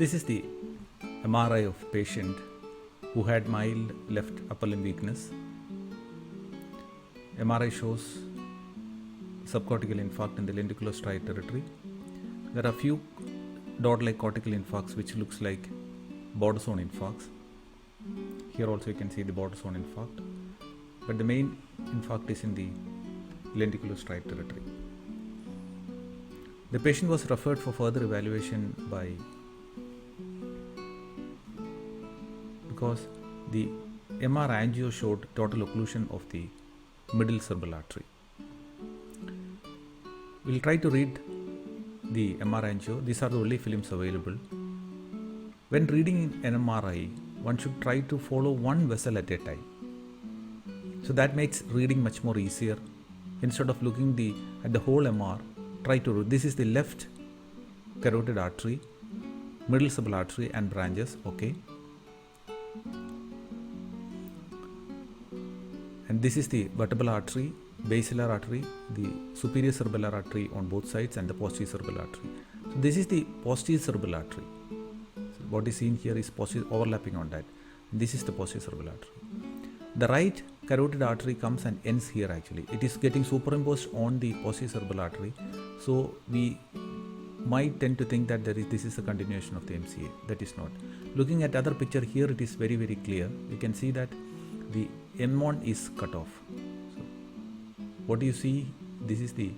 This is the MRI of patient who had mild left upper limb weakness. MRI shows subcortical infarct in the lenticulostriate territory. There are few dot-like cortical infarcts which looks like border zone infarcts. Here also you can see the border zone infarct, but the main infarct is in the lenticulostriate territory. The patient was referred for further evaluation because the MR angio showed total occlusion of the middle cerebral artery. We'll try to read the MR angio. These are the only films available. When reading an MRI, one should try to follow one vessel at a time. So that makes reading much more easier. Instead of looking at the whole MR, try to read. This is the left carotid artery, middle cerebral artery and branches. Okay. And this is the vertebral artery, basilar artery, the superior cerebellar artery on both sides and the posterior cerebral artery. So this is the posterior cerebral artery. So what is seen here is posterior overlapping on that. This is the posterior cerebral artery. The right carotid artery comes and ends here actually. It is getting superimposed on the posterior cerebral artery. So we might tend to think that this is a continuation of the MCA. That is not. Looking at other picture here, it is very, very clear. You can see that the M1 is cut off. So what do you see? This is the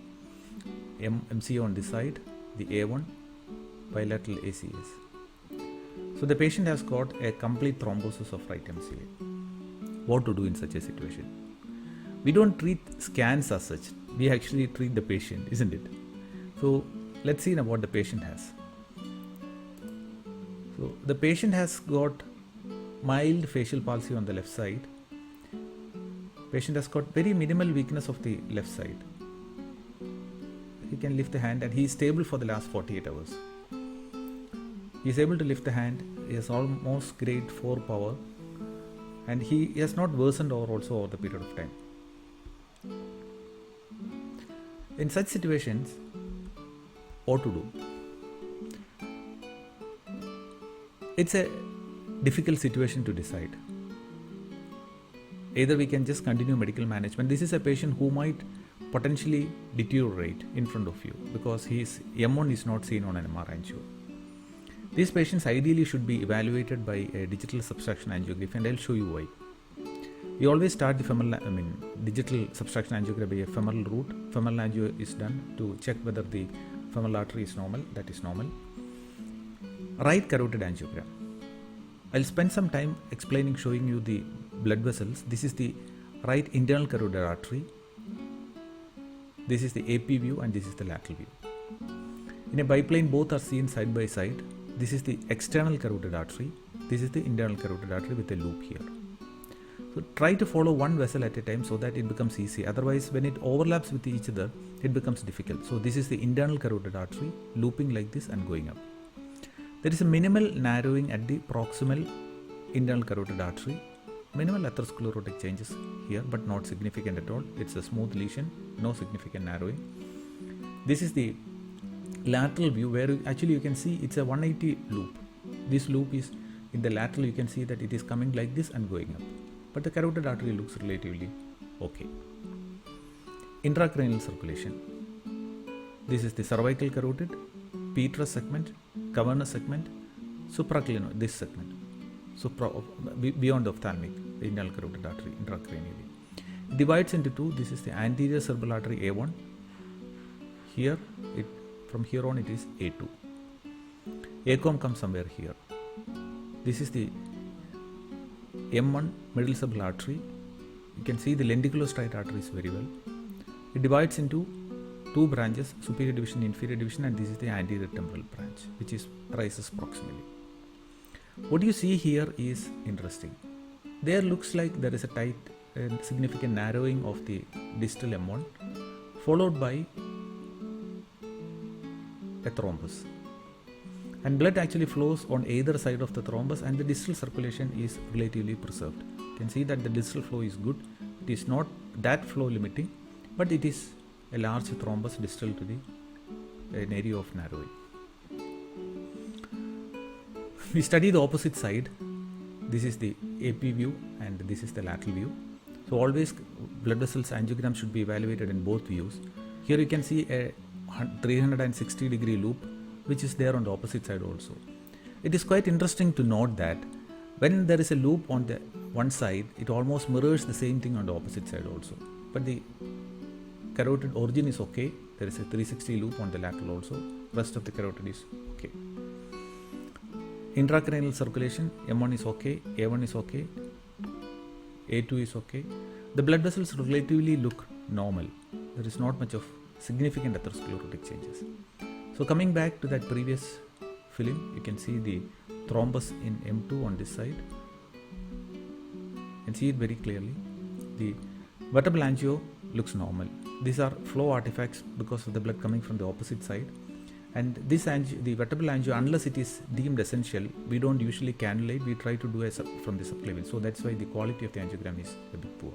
MCA on this side, the A1, bilateral ACS. So the patient has got a complete thrombosis of right MCA. What to do in such a situation? We don't treat scans as such. We actually treat the patient, isn't it? So let's see now what the patient has. So the patient has got mild facial palsy on the left side. Patient has got very minimal weakness of the left side. He can lift the hand and he is stable for the last 48 hours. He is able to lift the hand. He has almost grade 4 power and he has not worsened over the period of time. In such situations, what to do? It's a difficult situation to decide. Either we can just continue medical management. This is a patient who might potentially deteriorate in front of you because his M1 is not seen on an MR angio. These patients ideally should be evaluated by a digital subtraction angiography, and I'll show you why. We always start the digital subtraction angiography by a femoral route. Femoral angio is done to check whether the femoral artery is normal. That is normal. Right carotid angiogram. I'll spend some time showing you the blood vessels. This is the right internal carotid artery. This is the AP view and this is the lateral view. In a biplane, both are seen side by side. This is the external carotid artery. This is the internal carotid artery with a loop here. So try to follow one vessel at a time so that it becomes easy. Otherwise, when it overlaps with each other, it becomes difficult. So this is the internal carotid artery looping like this and going up. There is a minimal narrowing at the proximal internal carotid artery. Minimal atherosclerotic changes here, but not significant at all. It's a smooth lesion, no significant narrowing. This is the lateral view where actually you can see it's a 180 loop. This loop is in the lateral. You can see that it is coming like this and going up. But the carotid artery looks relatively okay. Intracranial circulation. This is the cervical carotid, petrous segment, cavernous segment, supraclinoid, this segment. Beyond the ophthalmic, the internal carotid artery, intracranially. It divides into two. This is the anterior cerebral artery A1. Here, from here on it is A2. ACOM comes somewhere here. This is the M1 middle cerebral artery. You can see the lenticulostriate arteries very well. It divides into two branches, superior division, inferior division, and this is the anterior temporal branch, which rises proximally. What you see here is interesting. There looks like there is a tight and significant narrowing of the distal M1 followed by a thrombus. And blood actually flows on either side of the thrombus and the distal circulation is relatively preserved. You can see that the distal flow is good. It is not that flow limiting, but it is a large thrombus distal to an area of narrowing. We study the opposite side. This is the AP view and this is the lateral view. So always blood vessels angiogram should be evaluated in both views. Here you can see a 360 degree loop which is there on the opposite side also. It is quite interesting to note that when there is a loop on the one side, it almost mirrors the same thing on the opposite side also. But the carotid origin is okay. There is a 360 loop on the lateral also. Rest of the carotid is okay. Intracranial circulation, M1 is okay, A1 is okay, A2 is okay. The blood vessels relatively look normal. There is not much of significant atherosclerotic changes. So coming back to that previous film, you can see the thrombus in M2 on this side. You can see it very clearly. The vertebral angio looks normal. These are flow artifacts because of the blood coming from the opposite side. And this the vertebral angio, unless it is deemed essential, we don't usually cannulate. We try to do from the subclavian. So that's why the quality of the angiogram is a bit poor.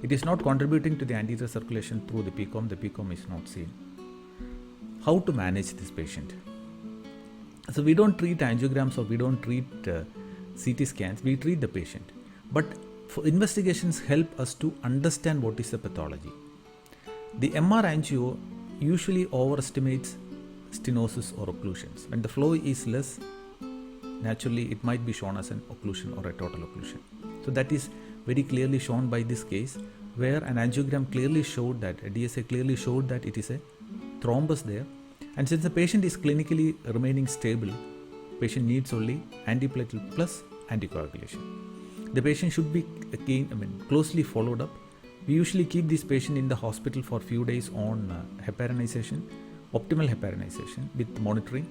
It is not contributing to the anterior circulation through the PCOM. The PCOM is not seen. How to manage this patient? So we don't treat angiograms or we don't treat CT scans. We treat the patient. But for investigations help us to understand what is the pathology. The MR angio usually overestimates stenosis or occlusions. When the flow is less, naturally it might be shown as an occlusion or a total occlusion. So that is very clearly shown by this case, where an angiogram clearly showed that, a DSA clearly showed that it is a thrombus there. And since the patient is clinically remaining stable, patient needs only antiplatelet plus anticoagulation. The patient should be closely followed up. We usually keep this patient in the hospital for a few days on heparinization, optimal heparinization with monitoring.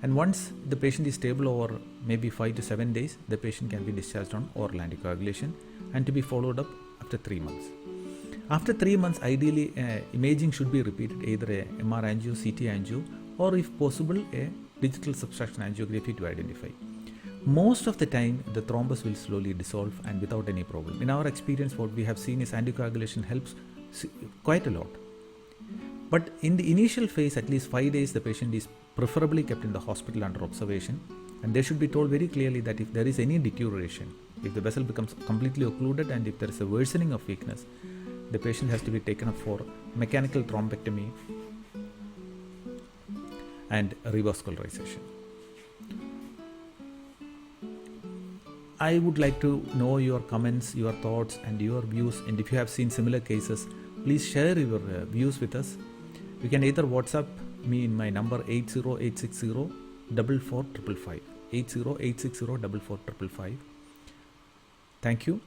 And once the patient is stable over maybe 5 to 7 days, the patient can be discharged on oral anticoagulation and to be followed up after 3 months. After 3 months, ideally imaging should be repeated, either a MR angio, CT angio, or if possible a digital subtraction angiography to identify. Most of the time, the thrombus will slowly dissolve and without any problem. In our experience, what we have seen is anticoagulation helps quite a lot. But in the initial phase, at least 5 days, the patient is preferably kept in the hospital under observation, and they should be told very clearly that if there is any deterioration, if the vessel becomes completely occluded and if there is a worsening of weakness, the patient has to be taken up for mechanical thrombectomy and revascularization. I would like to know your comments, your thoughts and your views, and if you have seen similar cases, please share your views with us. You can either WhatsApp me in my number 80860 44555, 80860 44555. Thank you.